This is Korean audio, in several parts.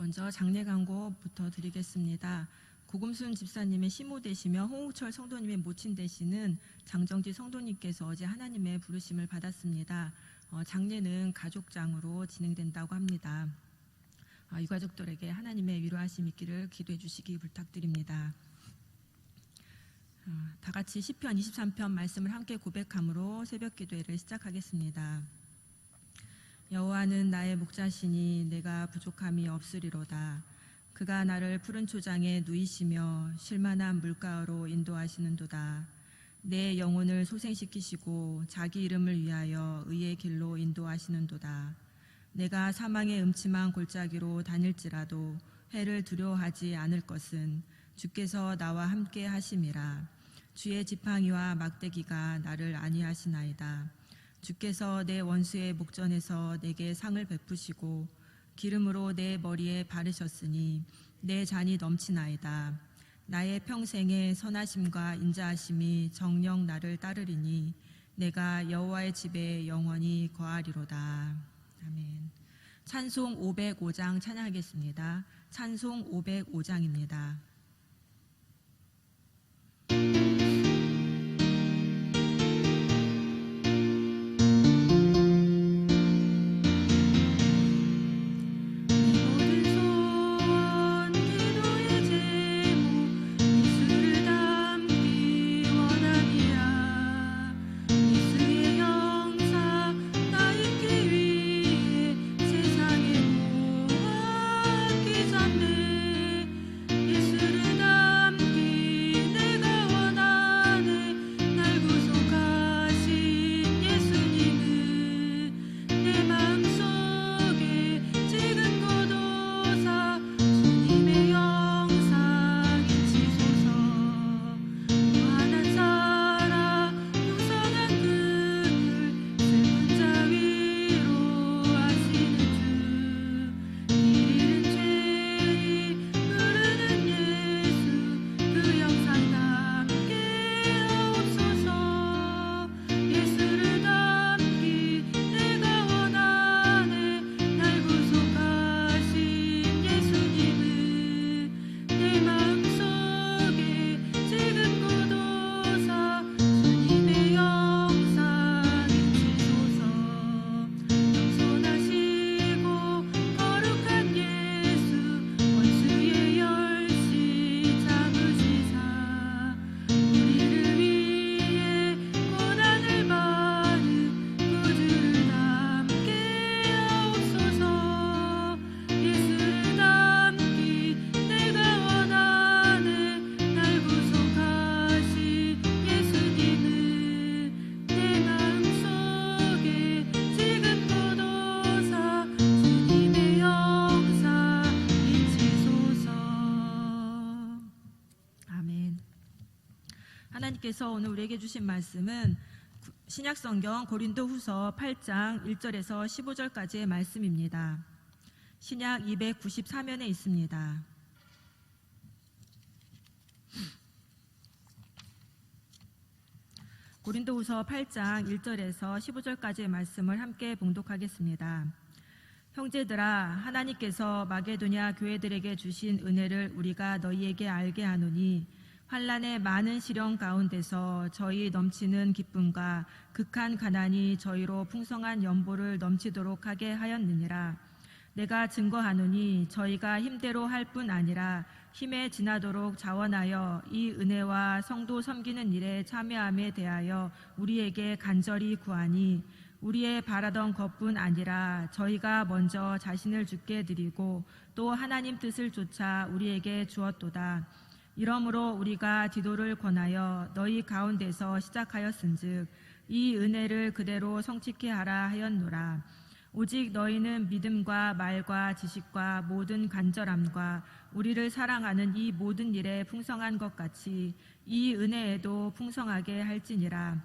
먼저 장례 광고부터 드리겠습니다. 고금순 집사님의 시모 되시며 홍우철 성도님의 모친 되시는 장정지 성도님께서 어제 하나님의 부르심을 받았습니다. 장례는 가족장으로 진행된다고 합니다. 유가족들에게 하나님의 위로하심 있기를 기도해 주시기 부탁드립니다. 다 같이 시편 23편 말씀을 함께 고백함으로 새벽 기도회를 시작하겠습니다. 여호와는 나의 목자시니 내가 부족함이 없으리로다. 그가 나를 푸른 초장에 누이시며 쉴만한 물가로 인도하시는도다. 내 영혼을 소생시키시고 자기 이름을 위하여 의의 길로 인도하시는도다. 내가 사망의 음침한 골짜기로 다닐지라도 해를 두려워하지 않을 것은 주께서 나와 함께 하심이라. 주의 지팡이와 막대기가 나를 안위하시나이다. 주께서 내 원수의 목전에서 내게 상을 베푸시고 기름으로 내 머리에 바르셨으니 내 잔이 넘치나이다. 나의 평생의 선하심과 인자하심이 정녕 나를 따르리니 내가 여호와의 집에 영원히 거하리로다. 아멘. 찬송 505장 찬양하겠습니다. 찬송 505장입니다. 하나님께서 오늘 우리에게 주신 말씀은 신약성경 고린도후서 8장 1절에서 15절까지의 말씀입니다. 신약 294면에 있습니다. 고린도후서 8장 1절에서 15절까지의 말씀을 함께 봉독하겠습니다. 형제들아, 하나님께서 마게도냐 교회들에게 주신 은혜를 우리가 너희에게 알게 하노니 환난의 많은 시련 가운데서 저희 넘치는 기쁨과 극한 가난이 저희로 풍성한 연보를 넘치도록 하게 하였느니라. 내가 증거하노니 저희가 힘대로 할 뿐 아니라 힘에 지나도록 자원하여 이 은혜와 성도 섬기는 일에 참여함에 대하여 우리에게 간절히 구하니 우리의 바라던 것뿐 아니라 저희가 먼저 자신을 주께 드리고 또 하나님 뜻을 쫓아 우리에게 주었도다. 이러므로 우리가 디도를 권하여 너희 가운데서 시작하였은즉 이 은혜를 그대로 성취케 하라 하였노라. 오직 너희는 믿음과 말과 지식과 모든 간절함과 우리를 사랑하는 이 모든 일에 풍성한 것 같이 이 은혜에도 풍성하게 할지니라.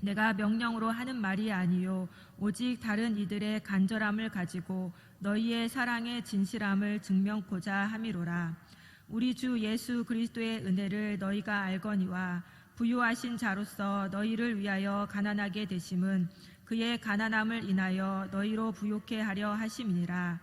내가 명령으로 하는 말이 아니요 오직 다른 이들의 간절함을 가지고 너희의 사랑의 진실함을 증명코자 함이로라. 우리 주 예수 그리스도의 은혜를 너희가 알거니와 부유하신 자로서 너희를 위하여 가난하게 되심은 그의 가난함을 인하여 너희로 부욕해 하려 하심이니라.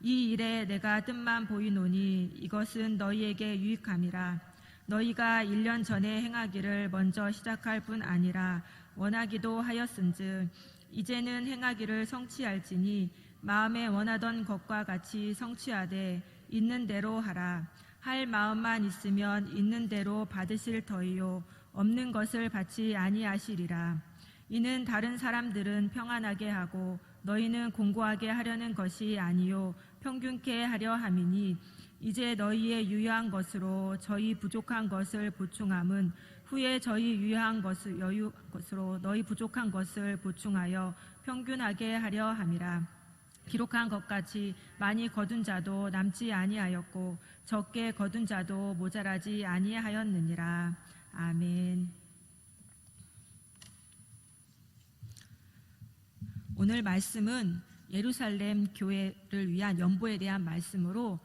이 일에 내가 뜻만 보이노니 이것은 너희에게 유익함이라. 너희가 1년 전에 행하기를 먼저 시작할 뿐 아니라 원하기도 하였은즉 이제는 행하기를 성취할지니 마음에 원하던 것과 같이 성취하되 있는 대로 하라. 할 마음만 있으면 있는 대로 받으실 터이요 없는 것을 받지 아니하시리라. 이는 다른 사람들은 평안하게 하고 너희는 공고하게 하려는 것이 아니요 평균케 하려 함이니 이제 너희의 유효한 것으로 저희 부족한 것을 보충함은 후에 저희 유효한 것을 여유 것으로 너희 부족한 것을 보충하여 평균하게 하려 함이라. 기록한 것 같이 많이 거둔 자도 남지 아니하였고 적게 거둔 자도 모자라지 아니하였느니라. 아멘. 오늘 말씀은 예루살렘 교회를 위한 연보에 대한 말씀으로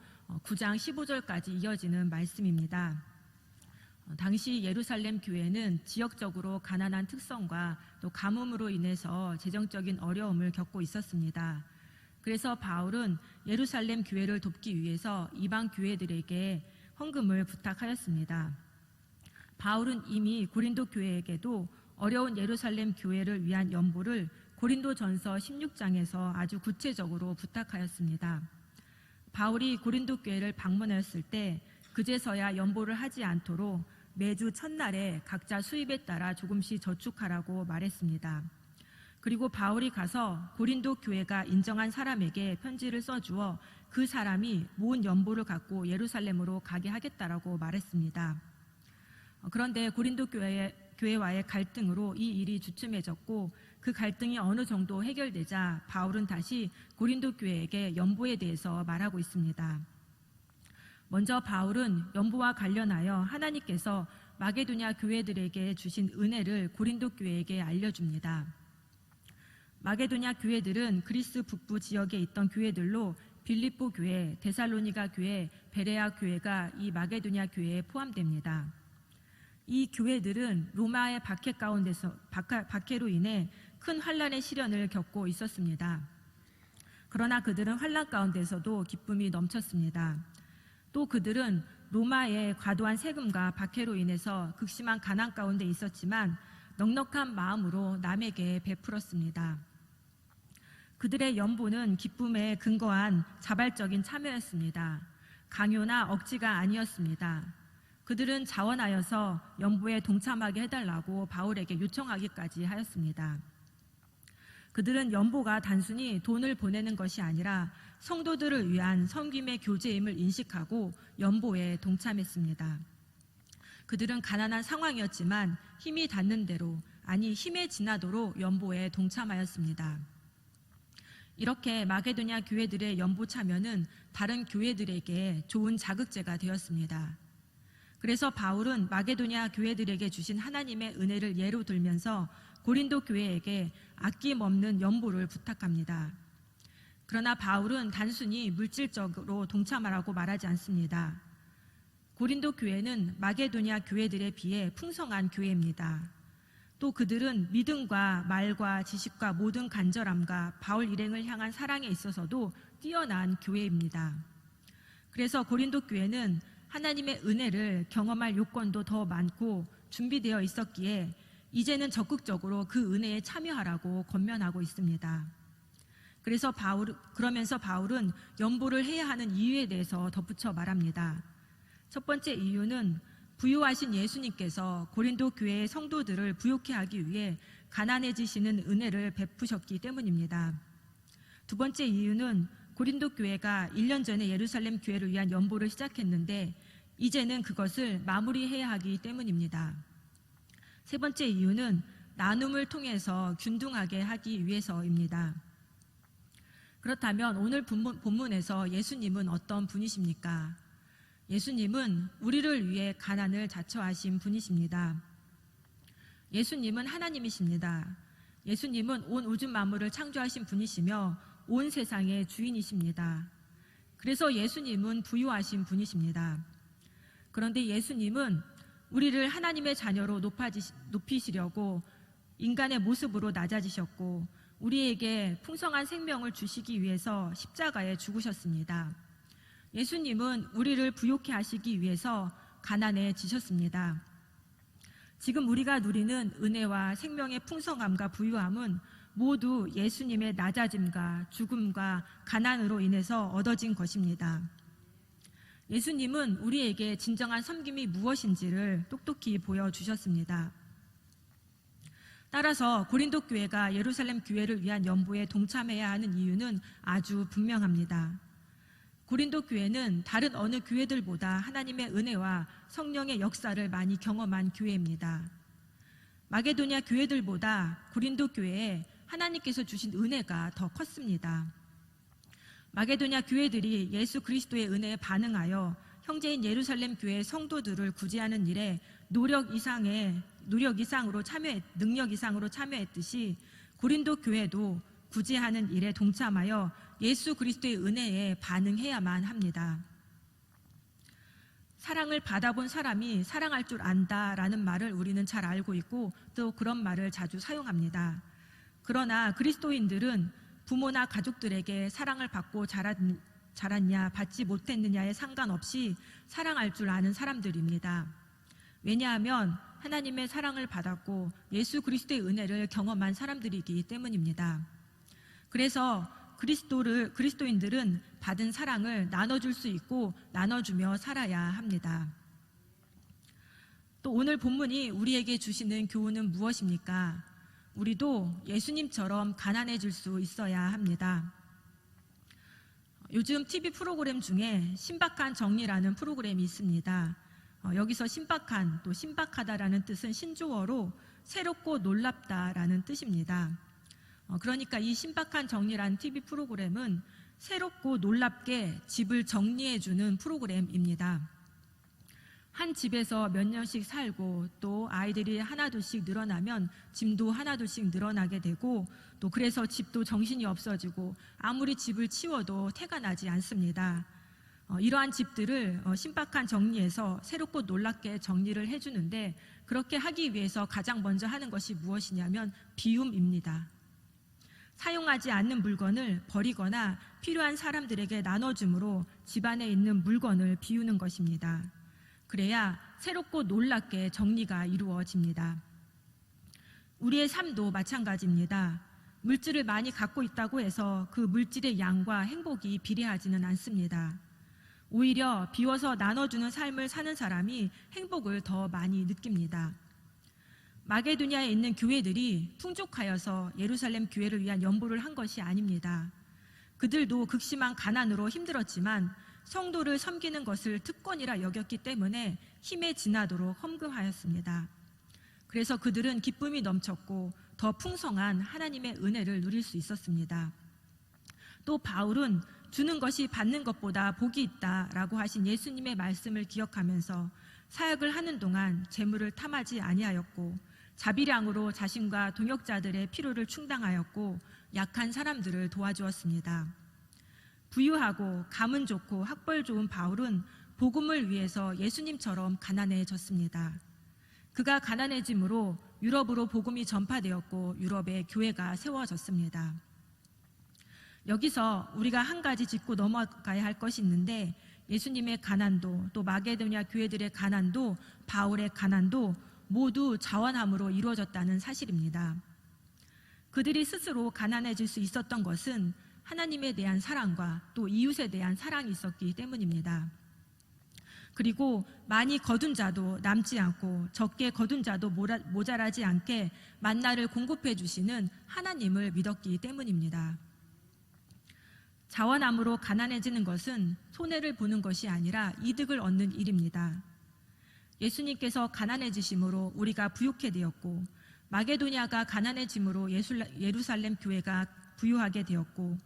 9장 15절까지 이어지는 말씀입니다. 당시 예루살렘 교회는 지역적으로 가난한 특성과 또 가뭄으로 인해서 재정적인 어려움을 겪고 있었습니다. 그래서 바울은 예루살렘 교회를 돕기 위해서 이방 교회들에게 헌금을 부탁하였습니다. 바울은 이미 고린도 교회에게도 어려운 예루살렘 교회를 위한 연보를 고린도전서 16장에서 아주 구체적으로 부탁하였습니다. 바울이 고린도 교회를 방문하였을 때 그제서야 연보를 하지 않도록 매주 첫날에 각자 수입에 따라 조금씩 저축하라고 말했습니다. 그리고 바울이 가서 고린도 교회가 인정한 사람에게 편지를 써주어 그 사람이 모은 연보를 갖고 예루살렘으로 가게 하겠다라고 말했습니다. 그런데 고린도 교회와의 갈등으로 이 일이 주춤해졌고 그 갈등이 어느 정도 해결되자 바울은 다시 고린도 교회에게 연보에 대해서 말하고 있습니다. 먼저 바울은 연보와 관련하여 하나님께서 마게도냐 교회들에게 주신 은혜를 고린도 교회에게 알려줍니다. 마게도냐 교회들은 그리스 북부 지역에 있던 교회들로 빌립보 교회, 데살로니가 교회, 베레아 교회가 이 마게도냐 교회에 포함됩니다. 이 교회들은 로마의 박해로 인해 큰 환난의 시련을 겪고 있었습니다. 그러나 그들은 환난 가운데서도 기쁨이 넘쳤습니다. 또 그들은 로마의 과도한 세금과 박해로 인해서 극심한 가난 가운데 있었지만 넉넉한 마음으로 남에게 베풀었습니다. 그들의 연보는 기쁨에 근거한 자발적인 참여였습니다. 강요나 억지가 아니었습니다. 그들은 자원하여서 연보에 동참하게 해달라고 바울에게 요청하기까지 하였습니다. 그들은 연보가 단순히 돈을 보내는 것이 아니라 성도들을 위한 섬김의 교제임을 인식하고 연보에 동참했습니다. 그들은 가난한 상황이었지만 힘이 닿는 대로, 아니 힘에 지나도록 연보에 동참하였습니다. 이렇게 마게도냐 교회들의 연보 참여는 다른 교회들에게 좋은 자극제가 되었습니다. 그래서 바울은 마게도냐 교회들에게 주신 하나님의 은혜를 예로 들면서 고린도 교회에게 아낌없는 연보를 부탁합니다. 그러나 바울은 단순히 물질적으로 동참하라고 말하지 않습니다. 고린도 교회는 마게도냐 교회들에 비해 풍성한 교회입니다. 또 그들은 믿음과 말과 지식과 모든 간절함과 바울 일행을 향한 사랑에 있어서도 뛰어난 교회입니다. 그래서 고린도 교회는 하나님의 은혜를 경험할 요건도 더 많고 준비되어 있었기에 이제는 적극적으로 그 은혜에 참여하라고 권면하고 있습니다. 그러면서 바울은 연보를 해야 하는 이유에 대해서 덧붙여 말합니다. 첫 번째 이유는 부유하신 예수님께서 고린도 교회의 성도들을 부욕해 하기 위해 가난해지시는 은혜를 베푸셨기 때문입니다. 두 번째 이유는 고린도 교회가 1년 전에 예루살렘 교회를 위한 연보를 시작했는데 이제는 그것을 마무리해야 하기 때문입니다. 세 번째 이유는 나눔을 통해서 균등하게 하기 위해서입니다. 그렇다면 오늘 본문에서 예수님은 어떤 분이십니까? 예수님은 우리를 위해 가난을 자처하신 분이십니다. 예수님은 하나님이십니다. 예수님은 온 우주 만물을 창조하신 분이시며 온 세상의 주인이십니다. 그래서 예수님은 부유하신 분이십니다. 그런데 예수님은 우리를 하나님의 자녀로 높이시려고 인간의 모습으로 낮아지셨고 우리에게 풍성한 생명을 주시기 위해서 십자가에 죽으셨습니다. 예수님은 우리를 부욕해 하시기 위해서 가난해지셨습니다. 지금 우리가 누리는 은혜와 생명의 풍성함과 부유함은 모두 예수님의 낮아짐과 죽음과 가난으로 인해서 얻어진 것입니다. 예수님은 우리에게 진정한 섬김이 무엇인지를 똑똑히 보여주셨습니다. 따라서 고린도 교회가 예루살렘 교회를 위한 연보에 동참해야 하는 이유는 아주 분명합니다. 고린도 교회는 다른 어느 교회들보다 하나님의 은혜와 성령의 역사를 많이 경험한 교회입니다. 마게도냐 교회들보다 고린도 교회에 하나님께서 주신 은혜가 더 컸습니다. 마게도냐 교회들이 예수 그리스도의 은혜에 반응하여 형제인 예루살렘 교회 성도들을 구제하는 일에 능력 이상으로 참여했듯이 고린도 교회도 구제하는 일에 동참하여 예수 그리스도의 은혜에 반응해야만 합니다. 사랑을 받아본 사람이 사랑할 줄 안다라는 말을 우리는 잘 알고 있고 또 그런 말을 자주 사용합니다. 그러나 그리스도인들은 부모나 가족들에게 사랑을 받고 자랐냐 받지 못했느냐에 상관없이 사랑할 줄 아는 사람들입니다. 왜냐하면 하나님의 사랑을 받았고 예수 그리스도의 은혜를 경험한 사람들이기 때문입니다. 그래서 그리스도인들은 받은 사랑을 나눠줄 수 있고 나눠주며 살아야 합니다. 또 오늘 본문이 우리에게 주시는 교훈은 무엇입니까? 우리도 예수님처럼 가난해질 수 있어야 합니다. 요즘 TV 프로그램 중에 신박한 정리라는 프로그램이 있습니다. 여기서 신박한, 또 신박하다라는 뜻은 신조어로 새롭고 놀랍다라는 뜻입니다. 그러니까 이 신박한 정리라는 TV 프로그램은 새롭고 놀랍게 집을 정리해주는 프로그램입니다. 한 집에서 몇 년씩 살고 또 아이들이 하나둘씩 늘어나면 짐도 하나둘씩 늘어나게 되고 또 그래서 집도 정신이 없어지고 아무리 집을 치워도 태가 나지 않습니다. 이러한 집들을 신박한 정리에서 새롭고 놀랍게 정리를 해주는데 그렇게 하기 위해서 가장 먼저 하는 것이 무엇이냐면 비움입니다. 사용하지 않는 물건을 버리거나 필요한 사람들에게 나눠줌으로 집안에 있는 물건을 비우는 것입니다. 그래야 새롭고 놀랍게 정리가 이루어집니다. 우리의 삶도 마찬가지입니다. 물질을 많이 갖고 있다고 해서 그 물질의 양과 행복이 비례하지는 않습니다. 오히려 비워서 나눠주는 삶을 사는 사람이 행복을 더 많이 느낍니다. 마게도냐에 있는 교회들이 풍족하여서 예루살렘 교회를 위한 연보를 한 것이 아닙니다. 그들도 극심한 가난으로 힘들었지만 성도를 섬기는 것을 특권이라 여겼기 때문에 힘에 지나도록 헌금하였습니다. 그래서 그들은 기쁨이 넘쳤고 더 풍성한 하나님의 은혜를 누릴 수 있었습니다. 또 바울은 주는 것이 받는 것보다 복이 있다라고 하신 예수님의 말씀을 기억하면서 사역을 하는 동안 재물을 탐하지 아니하였고 자비량으로 자신과 동역자들의 필요를 충당하였고 약한 사람들을 도와주었습니다. 부유하고 가문 좋고 학벌 좋은 바울은 복음을 위해서 예수님처럼 가난해졌습니다. 그가 가난해짐으로 유럽으로 복음이 전파되었고 유럽에 교회가 세워졌습니다. 여기서 우리가 한 가지 짚고 넘어가야 할 것이 있는데 예수님의 가난도 또 마게도냐 교회들의 가난도 바울의 가난도 모두 자원함으로 이루어졌다는 사실입니다. 그들이 스스로 가난해질 수 있었던 것은 하나님에 대한 사랑과 또 이웃에 대한 사랑이 있었기 때문입니다. 그리고 많이 거둔 자도 남지 않고 적게 거둔 자도 모자라지 않게 만나를 공급해 주시는 하나님을 믿었기 때문입니다. 자원함으로 가난해지는 것은 손해를 보는 것이 아니라 이득을 얻는 일입니다. 예수님께서 가난해지심으로 우리가 부유케 되었고 마게도냐가 가난해짐으로 예루살렘 교회가 부유하게 되었고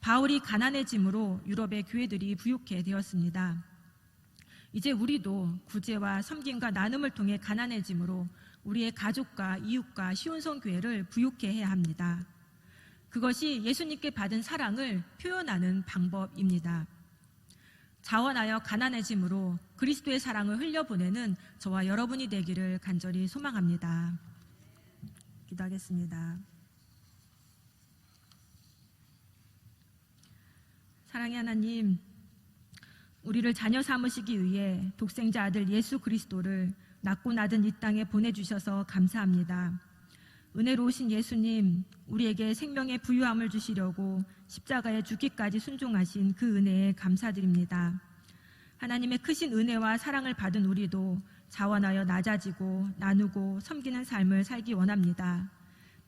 바울이 가난해짐으로 유럽의 교회들이 부유케 되었습니다. 이제 우리도 구제와 섬김과 나눔을 통해 가난해짐으로 우리의 가족과 이웃과 시온성 교회를 부유케 해야 합니다. 그것이 예수님께 받은 사랑을 표현하는 방법입니다. 자원하여 가난해짐으로 그리스도의 사랑을 흘려보내는 저와 여러분이 되기를 간절히 소망합니다. 기도하겠습니다. 사랑의 하나님, 우리를 자녀 삼으시기 위해 독생자 아들 예수 그리스도를 낳고 낳은 이 땅에 보내주셔서 감사합니다. 은혜로우신 예수님, 우리에게 생명의 부유함을 주시려고 십자가에 죽기까지 순종하신 그 은혜에 감사드립니다. 하나님의 크신 은혜와 사랑을 받은 우리도 자원하여 낮아지고 나누고 섬기는 삶을 살기 원합니다.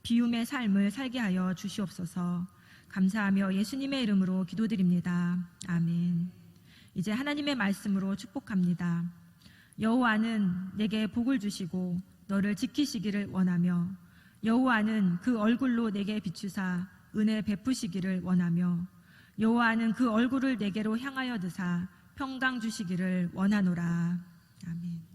비움의 삶을 살게 하여 주시옵소서. 감사하며 예수님의 이름으로 기도드립니다. 아멘. 이제 하나님의 말씀으로 축복합니다. 여호와는 내게 복을 주시고 너를 지키시기를 원하며 여호와는 그 얼굴로 내게 비추사 은혜 베푸시기를 원하며 여호와는 그 얼굴을 내게로 향하여 드사 평강 주시기를 원하노라. 아멘.